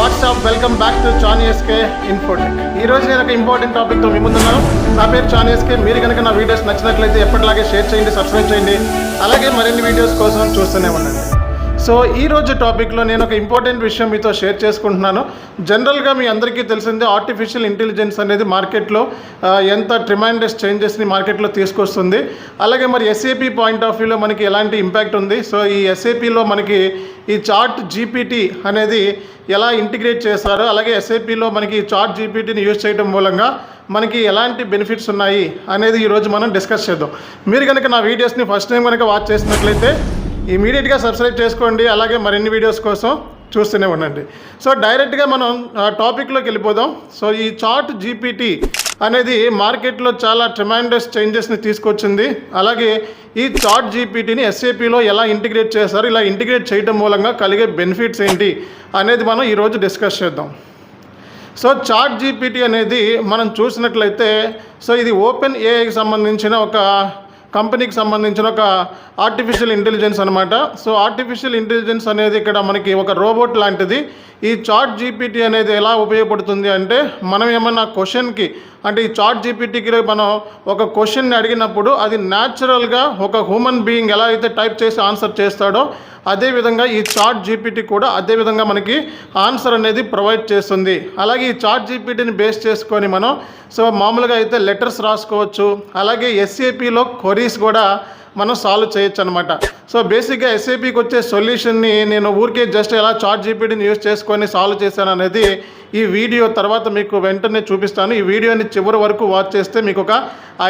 WhatsApp welcome back to Chan SK Infotech. ఈరోజు నేను ఒక ఇంపార్టెంట్ టాపిక్తో మీ ముందున్నాను. నా పేరు చాన్ ఎస్కే. మీరు కనుక నా వీడియోస్ నచ్చినట్లయితే ఎప్పటిలాగే షేర్ చేయండి, సబ్స్క్రైబ్ చేయండి, అలాగే మరిన్ని వీడియోస్ కోసం చూస్తూనే ఉండండి. సో ఈరోజు టాపిక్లో నేను ఒక ఇంపార్టెంట్ విషయం మీతో షేర్ చేసుకుంటున్నాను. జనరల్గా మీ అందరికీ తెలిసిందే ఆర్టిఫిషియల్ ఇంటెలిజెన్స్ అనేది మార్కెట్లో ఎంత ట్రిమాండస్ చేంజెస్ని మార్కెట్లో తీసుకొస్తుంది. అలాగే మరి ఎస్ఏపి పాయింట్ ఆఫ్ వ్యూలో మనకి ఎలాంటి ఇంపాక్ట్ ఉంది. సో ఈ ఎస్ఏపిలో మనకి ఈ చాట్ జీపీటీ అనేది ఎలా ఇంటిగ్రేట్ చేస్తారో, అలాగే ఎస్ఏపిలో మనకి చాట్ జీపీటీని యూజ్ చేయడం మూలంగా మనకి ఎలాంటి బెనిఫిట్స్ ఉన్నాయి అనేది ఈరోజు మనం డిస్కస్ చేద్దాం. మీరు కనుక నా వీడియోస్ని ఫస్ట్ టైం కనుక వాచ్ చేసినట్లయితే ఇమీడియట్గా సబ్స్క్రైబ్ చేసుకోండి, అలాగే మరిన్ని వీడియోస్ కోసం చూస్తూనే ఉండండి. సో డైరెక్ట్గా మనం టాపిక్లోకి వెళ్ళిపోదాం. సో ఈ చాట్ జీపీటీ అనేది మార్కెట్లో చాలా ట్రిమాండస్ చేంజెస్ని తీసుకొచ్చింది. అలాగే ఈ చాట్ జీపీటీని ఎస్ఏపిలో ఎలా ఇంటిగ్రేట్ చేస్తారు, ఇలా ఇంటిగ్రేట్ చేయడం మూలంగా కలిగే బెనిఫిట్స్ ఏంటి అనేది మనం ఈరోజు డిస్కస్ చేద్దాం. సో చాట్ జీపీటీ అనేది మనం చూసినట్లయితే సో ఇది ఓపెన్ ఏఐకి సంబంధించిన ఒక కంపెనీకి సంబంధించిన ఒక ఆర్టిఫిషియల్ ఇంటెలిజెన్స్ అనమాట. సో ఆర్టిఫిషియల్ ఇంటెలిజెన్స్ అనేది ఇక్కడ మనకి ఒక రోబోట్ లాంటిది. ఈ చాట్ జీపీటీ అనేది ఎలా ఉపయోగపడుతుంది అంటే, మనం ఏమన్నా క్వశ్చన్కి అంటే ఈ చాట్ జీపీటీకి మనం ఒక క్వశ్చన్ని అడిగినప్పుడు అది న్యాచురల్గా ఒక హ్యూమన్ బీయింగ్ ఎలా అయితే టైప్ చేసి ఆన్సర్ చేస్తాడో అదేవిధంగా ఈ చాట్ జీపీటీ కూడా అదేవిధంగా మనకి ఆన్సర్ అనేది ప్రొవైడ్ చేస్తుంది. అలాగే ఈ చాట్ జీపీటీని బేస్ చేసుకొని మనం సో మామూలుగా అయితే లెటర్స్ రాసుకోవచ్చు, అలాగే ఎస్ఏపిలో క్వరీస్ కూడా మనం సాల్వ్ చేయొచ్చు అనమాట. సో బేసిక్గా ఎస్ఏపికి వచ్చే సొల్యూషన్ని నేను ఊరికే జస్ట్ ఎలా చాట్ జీపీటీని యూజ్ చేసుకొని సాల్వ్ చేశాను అనేది ఈ వీడియో తర్వాత మీకు వెంటనే చూపిస్తాను. ఈ వీడియోని చివరి వరకు వాచ్ చేస్తే మీకు ఒక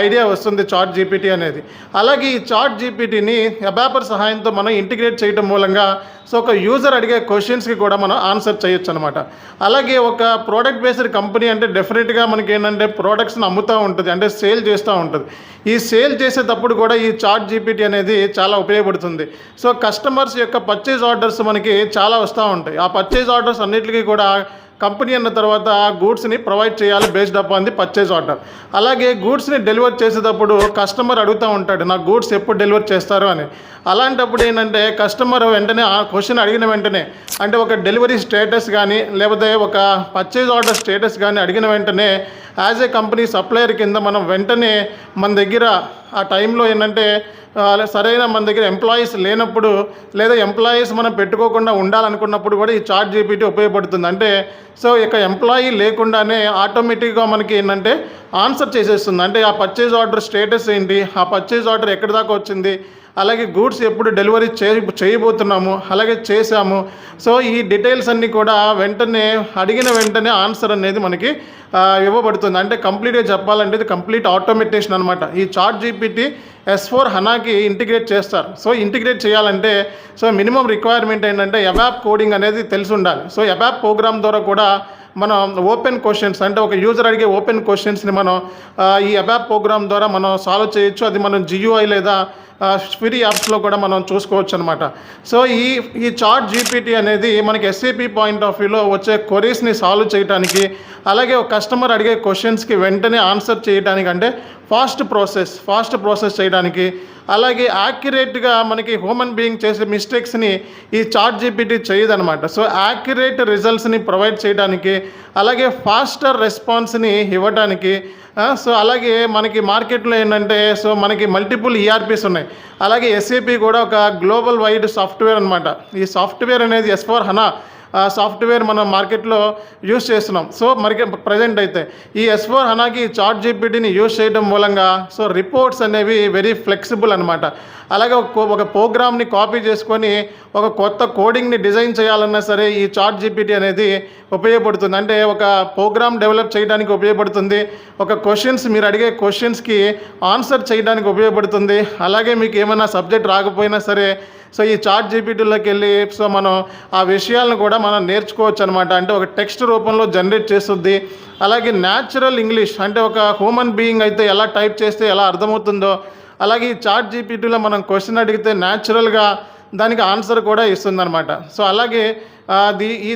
ఐడియా వస్తుంది చాట్ జీపీటీ అనేది. అలాగే ఈ చాట్ జీపీటీని అబాపర్ సహాయంతో మనం ఇంటిగ్రేట్ చేయడం మూలంగా సో ఒక యూజర్ అడిగే క్వశ్చన్స్కి కూడా మనం ఆన్సర్ చేయొచ్చు అనమాట. అలాగే ఒక ప్రోడక్ట్ బేస్డ్ కంపెనీ అంటే డెఫినెట్గా మనకి ఏంటంటే ప్రోడక్ట్స్ని అమ్ముతూ ఉంటుంది, అంటే సేల్ చేస్తూ ఉంటుంది. ఈ సేల్ చేసేటప్పుడు కూడా ఈ చాట్ జీపీటీ అనేది చాలా ఉపయోగపడుతుంది. సో కస్టమర్స్ యొక్క పర్చేజ్ ఆర్డర్స్ మనకి చాలా వస్తూ ఉంటాయి. ఆ పర్చేజ్ ఆర్డర్స్ అన్నిటికీ కూడా కంపెనీ అన్న తర్వాత గూడ్స్ని ప్రొవైడ్ చేయాలి based upon the purchase order. అలాగే గూడ్స్ని డెలివర్ చేసేటప్పుడు కస్టమర్ అడుగుతూ ఉంటాడు, నా గూడ్స్ ఎప్పుడు డెలివర్ చేస్తారు అని. అలాంటప్పుడు ఏంటంటే కస్టమర్ వెంటనే ఆ క్వశ్చన్ అడిగిన వెంటనే అంటే ఒక డెలివరీ స్టేటస్ కానీ లేకపోతే ఒక పర్చేజ్ ఆర్డర్ స్టేటస్ కానీ అడిగిన వెంటనే యాజ్ ఏ కంపెనీ సప్లయర్ కింద మనం వెంటనే మన దగ్గర ఆ టైంలో ఏంటంటే సరైన మన దగ్గర ఎంప్లాయీస్ లేనప్పుడు లేదా ఎంప్లాయీస్ మనం పెట్టుకోకుండా ఉండాలనుకున్నప్పుడు కూడా ఈ చాట్ జీపీటీ ఉపయోగపడుతుంది. అంటే సో ఇక ఎంప్లాయీ లేకుండానే ఆటోమేటిక్గా మనకి ఏంటంటే ఆన్సర్ చేసేస్తుంది. అంటే ఆ పర్చేజ్ ఆర్డర్ స్టేటస్ ఏంటి, ఆ పర్చేజ్ ఆర్డర్ ఎక్కడి దాకా వచ్చింది, అలాగే గూడ్స్ ఎప్పుడు డెలివరీ చేయబోతున్నాము, అలాగే చేసాము. సో ఈ డీటెయిల్స్ అన్నీ కూడా వెంటనే అడిగిన వెంటనే ఆన్సర్ అనేది మనకి ఇవ్వబడుతుంది. అంటే కంప్లీట్గా చెప్పాలంటే ఇది కంప్లీట్ ఆటోమేటేషన్ అనమాట. ఈ చాట్ జీపీటీ S4 హనాకి ఇంటిగ్రేట్ చేస్తారు. సో ఇంటిగ్రేట్ చేయాలంటే సో మినిమం రిక్వైర్మెంట్ ఏంటంటే అబాప్ కోడింగ్ అనేది తెలిసి ఉండాలి. సో అబాప్ ప్రోగ్రామ్ ద్వారా కూడా మనం ఓపెన్ క్వశ్చన్స్ అంటే ఒక యూజర్ అడిగే ఓపెన్ క్వశ్చన్స్ని మనం ఈ అబాప్ ప్రోగ్రామ్ ద్వారా మనం సాల్వ్ చేయొచ్చు. అది మనం GUI లేదా ఫ్రీ యాప్స్లో కూడా మనం చూసుకోవచ్చు అనమాట. సో ఈ చాట్ జీపీటీ అనేది మనకి ఎస్ఏపి పాయింట్ ఆఫ్ వ్యూలో వచ్చే క్వరీస్ని సాల్వ్ చేయడానికి, అలాగే ఒక కస్టమర్ అడిగే క్వశ్చన్స్కి వెంటనే ఆన్సర్ చేయడానికి, అంటే ఫాస్ట్ ప్రాసెస్ చేయడానికి, అలాగే యాక్యురేట్గా మనకి హ్యూమన్ బీయింగ్ చేసే మిస్టేక్స్ని ఈ చాట్ జీపీటీ చేయదనమాట. సో యాక్యురేట్ రిజల్ట్స్ని ప్రొవైడ్ చేయడానికి, అలాగే ఫాస్టర్ రెస్పాన్స్ని ఇవ్వడానికి. సో అలాగే మనకి మార్కెట్లో ఏంటంటే సో మనకి మల్టిపుల్ ERPs ఉన్నాయి. అలాగే ఎస్ఏపి కూడా ఒక గ్లోబల్ వైడ్ సాఫ్ట్వేర్ అనమాట. ఈ సాఫ్ట్వేర్ అనేది S4 హనా సాఫ్ట్వేర్ మనం మార్కెట్లో యూజ్ చేస్తున్నాం. సో మనకి ప్రజెంట్ అయితే ఈ S4 హనాకి చాట్ జీపీటీని యూజ్ చేయడం మూలంగా సో రిపోర్ట్స్ అనేవి వెరీ ఫ్లెక్సిబుల్ అనమాట. అలాగే ఒక ప్రోగ్రామ్ని కాపీ చేసుకొని ఒక కొత్త కోడింగ్ని డిజైన్ చేయాలన్నా సరే ఈ చాట్ జీపీటీ అనేది ఉపయోగపడుతుంది. అంటే ఒక ప్రోగ్రామ్ డెవలప్ చేయడానికి ఉపయోగపడుతుంది, ఒక క్వశ్చన్స్ మీరు అడిగే క్వశ్చన్స్కి ఆన్సర్ చేయడానికి ఉపయోగపడుతుంది. అలాగే మీకు ఏమైనా సబ్జెక్ట్ రాకపోయినా సరే సో ఈ చాట్ జీపీటీలోకి వెళ్ళి సో మనం ఆ విషయాలను కూడా మనం నేర్చుకోవచ్చు అనమాట. అంటే ఒక టెక్స్ట్ రూపంలో జనరేట్ చేస్తుంది. అలాగే న్యాచురల్ ఇంగ్లీష్ అంటే ఒక హ్యూమన్ బీయింగ్ అయితే ఎలా టైప్ చేస్తే ఎలా అర్థమవుతుందో అలాగే ఈ చాట్ జీపీటీలో మనం క్వశ్చన్ అడిగితే న్యాచురల్గా దానికి ఆన్సర్ కూడా ఇస్తుందన్నమాట. సో అలాగే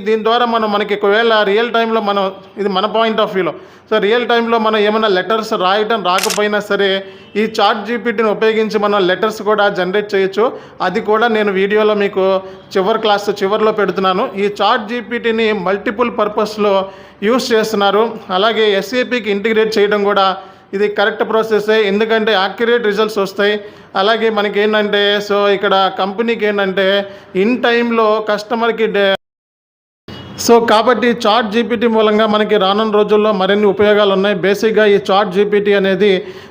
దీని ద్వారా మనకి ఒకవేళ రియల్ టైంలో మనం, ఇది మన పాయింట్ ఆఫ్ వ్యూలో, సో రియల్ టైంలో మనం ఏమైనా లెటర్స్ రాయటం రాకపోయినా సరే ఈ చాట్ జీపీటీని ఉపయోగించి మనం లెటర్స్ కూడా జనరేట్ చేయొచ్చు. అది కూడా నేను వీడియోలో మీకు చివరిలో పెడుతున్నాను. ఈ చాట్ జీపీటీని మల్టిపుల్ పర్పస్లో యూస్ చేస్తున్నారు. అలాగే ఎస్ఏపికి ఇంటిగ్రేట్ చేయడం కూడా ఇది కరెక్ట్ ప్రాసెసే, ఎందుకంటే యాక్యురేట్ రిజల్ట్స్ వస్తాయి. అలాగే మనకి ఏంటంటే, సో ఇక్కడ కంపెనీకి ఏంటంటే ఇన్ టైంలో కస్టమర్కి సో కాబట్టి చాట్ జీపీటీ మూలంగా మనకి రానున్న రోజుల్లో మరిన్ని ఉపయోగాలు ఉన్నాయి. బేసిక్గా ఈ చాట్ జీపీటీ అనేది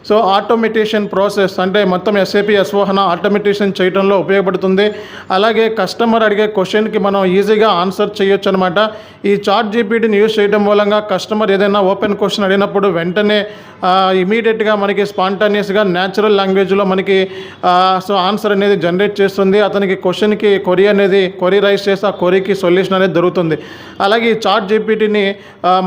సో ఆటోమేటేషన్ ప్రాసెస్, అంటే మొత్తం ఎస్ఏపి ఎస్ఓహన ఆటోమేటేషన్ చేయడంలో ఉపయోగపడుతుంది. అలాగే కస్టమర్ అడిగే క్వశ్చన్కి మనం ఈజీగా ఆన్సర్ చేయొచ్చు అనమాట. ఈ చాట్ జీపీటీని యూజ్ చేయడం మూలంగా కస్టమర్ ఏదైనా ఓపెన్ క్వశ్చన్ అడిగినప్పుడు వెంటనే ఇమీడియట్గా మనకి స్పాంటానియస్గా న్యాచురల్ లాంగ్వేజ్లో మనకి సో ఆన్సర్ అనేది జనరేట్ చేస్తుంది. అతనికి క్వశ్చన్కి క్వరీ రైజ్ చేసి ఆ క్వరీకి సొల్యూషన్ అనేది దొరుకుతుంది. అలాగే ఈ చాట్ జీపీటీని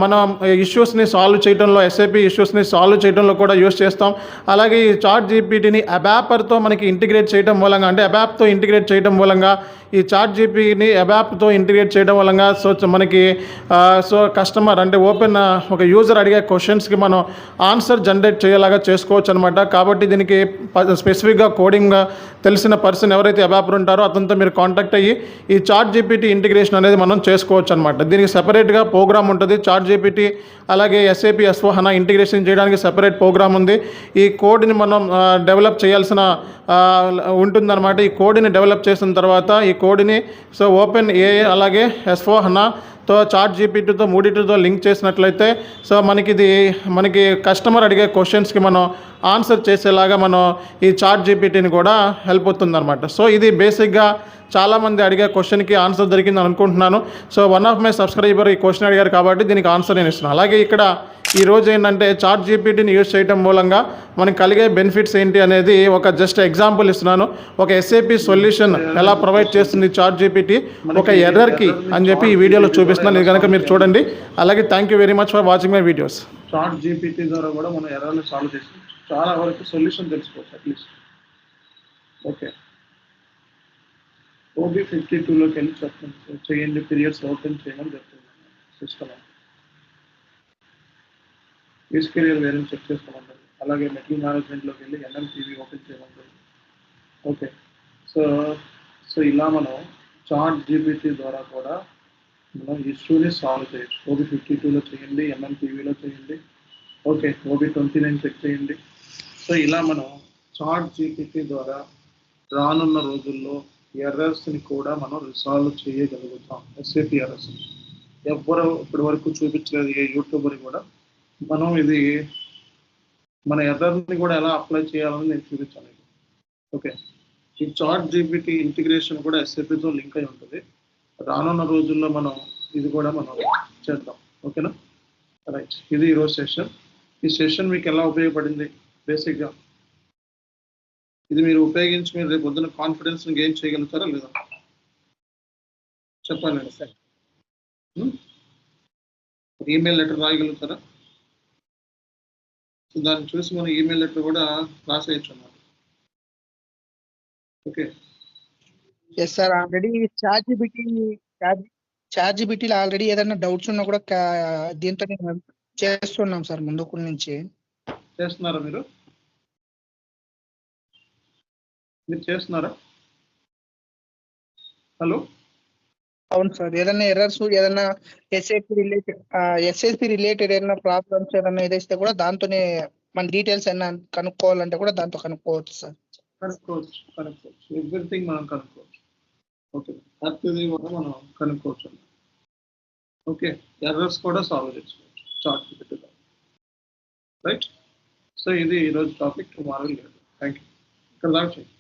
మనం ఇష్యూస్ని సాల్వ్ చేయడంలో, ఎస్ఏపి ఇష్యూస్ని సాల్వ్ చేయడంలో కూడా యూస్ చేస్తాం. అలాగే ఈ చాట్ జీపీటీని అబాప్తో మనకి ఇంటిగ్రేట్ చేయడం మూలంగా, అంటే అబాప్తో ఇంటిగ్రేట్ చేయడం మూలంగా, ఈ చాట్ జీపీని అబాప్తో ఇంటిగ్రేట్ చేయడం మూలంగా సో మనకి సో కస్టమర్ అంటే ఒక యూజర్ అడిగే క్వశ్చన్స్కి మనం ఆన్సర్ జనరేట్ చేయేలాగా చేసుకోవచ్చు అనమాట. కాబట్టి దీనికి స్పెసిఫిక్గా కోడింగ్ తెలిసిన పర్సన్ ఎవరైతే అబాపర్ ఉంటారో అతనితో మీరు కాంటాక్ట్ అయ్యి ఈ చాట్ జీపీటీ ఇంటిగ్రేషన్ అనేది మనం చేసుకోవచ్చు అనమాట. దీనికి సెపరేట్గా ప్రోగ్రామ్ ఉంటుంది. చాట్ జీపీటీ అలాగే ఎస్ఏపి ఎస్ఓహన ఇంటిగ్రేషన్ చేయడానికి సెపరేట్ ప్రోగ్రామ్ ఉంది. ఈ కోడ్ని మనం డెవలప్ చేయాల్సిన ఉంటుందన్నమాట. ఈ కోడ్ని డెవలప్ చేసిన తర్వాత ఈ కోడ్ని సో ఓపెన్ ఏఐ అలాగే ఎస్ఓహనాతో చాట్ జీపీటీతో మూడింటితో లింక్ చేసినట్లయితే సో మనకి కస్టమర్ అడిగే క్వశ్చన్స్కి మనం ఆన్సర్ చేసేలాగా మనం ఈ చాట్ జీపీటీని కూడా హెల్ప్ అవుతుందన్నమాట. సో ఇది బేసిక్గా చాలామంది అడిగే క్వశ్చన్కి ఆన్సర్ దొరికింది అనుకుంటున్నాను. So one of my subscriber ఈ క్వశ్చన్ అడిగారు కాబట్టి దీనికి ఆన్సర్ నేను ఇస్తున్నాను. అలాగే ఇక్కడ ఈరోజు ఏంటంటే చాట్ జీపీటీని యూజ్ చేయడం మూలంగా మనకు కలిగే బెనిఫిట్స్ ఏంటి అనేది ఒక జస్ట్ ఎగ్జాంపుల్ ఇస్తున్నాను. ఒక ఎస్ఏపి సొల్యూషన్ ఎలా ప్రొవైడ్ చేస్తుంది చాట్ జీపీటీ ఒక ఎర్రర్కి అని చెప్పి ఈ వీడియోలో చూపిస్తున్నాను. ఇది కనుక మీరు చూడండి. అలాగే thank you very much for watching my videos. ChatGPT ద్వారా కూడా మనం ఎర్రర్ని సాల్వ్ చేసి చాలా వరకు సొల్యూషన్ తెలుసుకోవచ్చు అట్లీస్ట్. ఓకే, OB52లోకి వెళ్ళి చెప్పండి, చేయండి, పీరియడ్స్ ఓపెన్ చేయమని చెప్తున్నాను system. Is carrier variance check చేసుకోమంటారు. అలాగే మెటీరియల్ మేనేజ్మెంట్లోకి వెళ్ళి MMPV ఓపెన్ చేయమంటారు. ఓకే, సో ఇలా మనం చాట్ జీపీటీ ద్వారా కూడా మనం ఇష్యూని సాల్వ్ చేయొచ్చు. OB52లో చేయండి, MMPVలో చేయండి, ఓకే, OB29 చెక్ చేయండి. సో ఇలా మనం చాట్ జీపీటీ ద్వారా రానున్న రోజుల్లో ఎర్రర్స్ని కూడా మనం రిసాల్వ్ చేయగలుగుతాం. ఎస్ఏపి ఎర్రర్స్ ఎవ్వరు ఇప్పటి వరకు చూపించలేదు ఏ యూట్యూబర్ కూడా. మనం మన ఎర్రర్ని కూడా ఎలా అప్లై చేయాలని నేను చూపించాను. ఓకే, ఈ చాట్ జీపీటీ ఇంటిగ్రేషన్ కూడా ఎస్ఏపితో లింక్ అయి ఉంటుంది. రానున్న రోజుల్లో మనం ఇది కూడా మనం చేద్దాం. ఓకేనా, రైట్. ఇది ఈరోజు సెషన్. ఈ సెషన్ మీకు ఎలా ఉపయోగపడింది? బేసిక్గా ఇది మీరు ఉపయోగించి మీరు రేపు పొద్దున కాన్ఫిడెన్స్ని గెయిన్ చేయగలుగుతారా లేదా చెప్పండి సార్. ఈమెయిల్ లెటర్ రాయగలుగుతారా? సో దాన్ని చూసి మనం ఈమెయిల్ లెటర్ కూడా రాసేయచ్చు అన్నమాట. Okay, yes sir. Already chat జీపీటీలో ఆల్రెడీ ఏదైనా డౌట్స్ ఉన్నా కూడా దీంతో చేస్తున్నాం సార్ ముందుకు నుంచి. చేస్తున్నారా మీరు చేస్తున్నారా? హలో, అవును సార్. ఏదైనా ఎర్రర్స్, ఏదైనా ఎస్ఎస్పి రిలేటెడ్ ఏదైనా ప్రాబ్లమ్స్ ఏదైనా ఏదైతే కూడా దాంతోనే మన డీటెయిల్స్ ఏమైనా కనుక్కోవాలంటే కూడా దాంతో కనుక్కోవచ్చు సార్. కనుక్కోవచ్చు ఎవ్రీథింగ్ మనం కనుక్కోవచ్చు. ఓకే, ప్రతిదీ కూడా మనం కనుక్కోవచ్చు. ఓకే, ఎర్రర్స్ కూడా సాల్వ్ చేసుకోవచ్చు చాట్ జీపీటీలో. రైట్. సో ఇది ఈరోజు టాపిక్. టుమారో లేదు. Thank you. ఇక్కడ దాకా చేయండి.